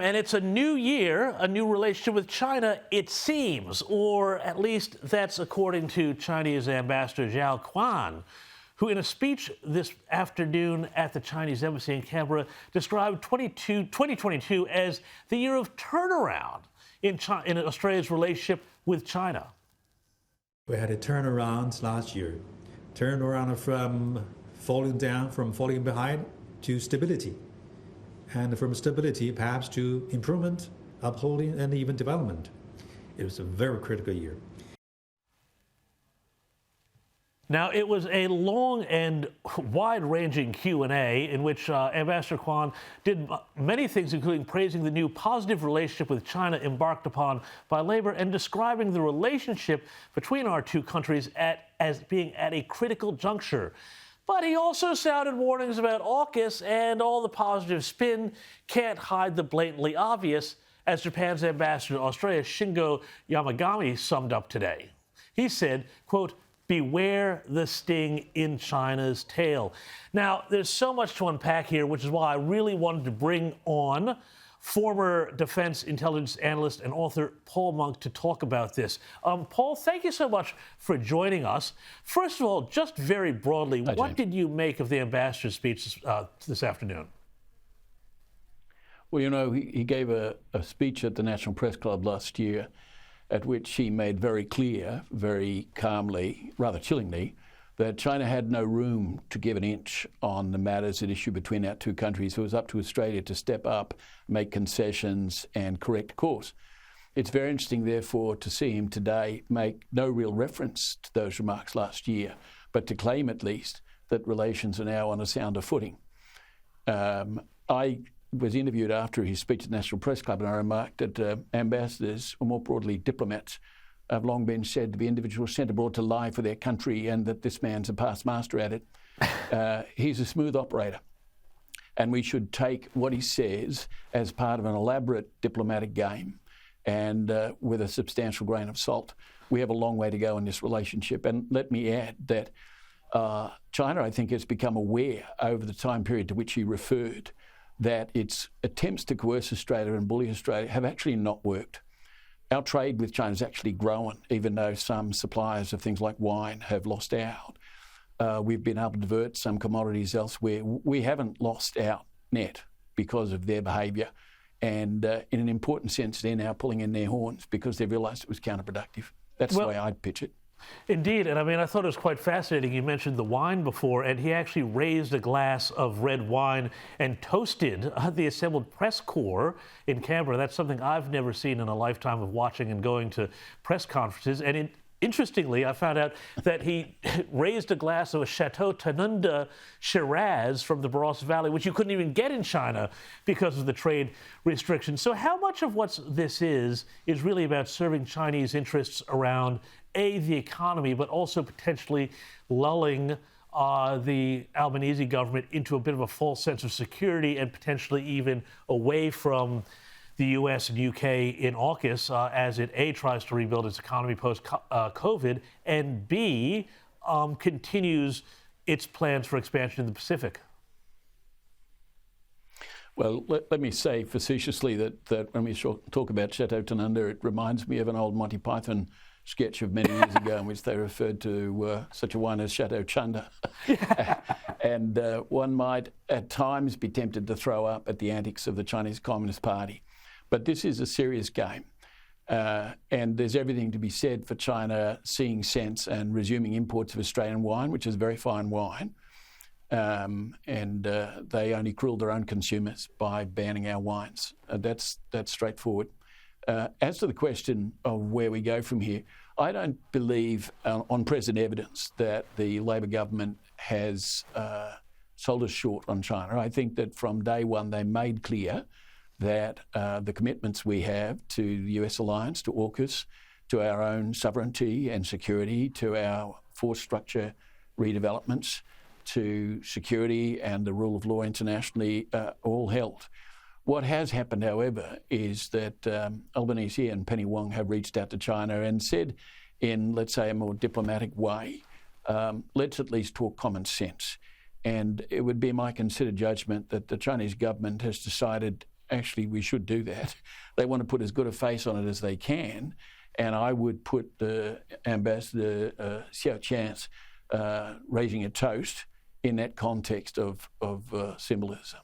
And it's a new year, a new relationship with China, it seems, or at least that's according to Chinese Ambassador Xiao Qian, who in a speech this afternoon at the Chinese embassy in Canberra described 2022 as the year of turnaround in Australia's relationship with China. We had a turnaround last year, turnaround from falling behind to stability. And from stability, perhaps to improvement, upholding, and even development. It was a very critical year. Now, it was a long and wide-ranging Q&A in which Ambassador Qian did many things, including praising the new positive relationship with China embarked upon by Labor and describing the relationship between our two countries as being at a critical juncture. But he also sounded warnings about AUKUS, and all the positive spin can't hide the blatantly obvious, as Japan's ambassador to Australia, Shingo Yamagami, summed up today. He said, quote, "Beware the sting in China's tail." Now, there's so much to unpack here, which is why I really wanted to bring on former defense intelligence analyst and author Paul Monk to talk about this. Paul, thank you so much for joining us. First of all, just very broadly, Hi, what James. did you make of the ambassador's speech this afternoon? Well, you know, he gave a speech at the National Press Club last year at which he made very clear, very calmly, rather chillingly, that China had no room to give an inch on the matters at issue between our two countries. It was up to Australia to step up, make concessions and correct course. It's very interesting, therefore, to see him today make no real reference to those remarks last year, but to claim at least that relations are now on a sounder footing. I was interviewed after his speech at the National Press Club, and I remarked that ambassadors, or more broadly diplomats, have long been said to be individuals sent abroad to lie for their country, and that this man's a past master at it. He's a smooth operator, and we should take what he says as part of an elaborate diplomatic game and with a substantial grain of salt. We have a long way to go in this relationship, and let me add that China, I think, has become aware over the time period to which he referred that its attempts to coerce Australia and bully Australia have actually not worked. Our trade with China has actually grown, even though some suppliers of things like wine have lost out. We've been able to divert some commodities elsewhere. We haven't lost out net because of their behaviour. And in an important sense, they're now pulling in their horns because they realised it was counterproductive. That's the way I'd pitch it. Indeed, and I mean, I thought it was quite fascinating. You mentioned the wine before, and he actually raised a glass of red wine and toasted the assembled press corps in Canberra. That's something I've never seen in a lifetime of watching and going to press conferences. And interestingly, I found out that he raised a glass of a Chateau Tanunda Shiraz from the Barossa Valley, which you couldn't even get in China because of the trade restrictions. So how much of what this is really about serving Chinese interests around the economy, but also potentially lulling the Albanese government into a bit of a false sense of security and potentially even away from the US and UK in AUKUS as it A, tries to rebuild its economy post-COVID, and B, continues its plans for expansion in the Pacific? Well, let me say facetiously that when we talk about Chateau Tanunda, it reminds me of an old Monty Python sketch of many years ago in which they referred to such a wine as Chateau Chunda. And one might at times be tempted to throw up at the antics of the Chinese Communist Party. But this is a serious game. And there's everything to be said for China seeing sense and resuming imports of Australian wine, which is very fine wine. And they only cruelled their own consumers by banning our wines. That's straightforward. As to the question of where we go from here, I don't believe on present evidence that the Labor government has sold us short on China. I think that from day one they made clear that the commitments we have to the US alliance, to AUKUS, to our own sovereignty and security, to our force structure redevelopments, to security and the rule of law internationally, all held. What has happened, however, is that Albanese and Penny Wong have reached out to China and said in, let's say, a more diplomatic way, let's at least talk common sense. And it would be my considered judgment that the Chinese government has decided actually we should do that. They want to put as good a face on it as they can, and I would put Ambassador Xiao Qian's raising a toast in that context of symbolism.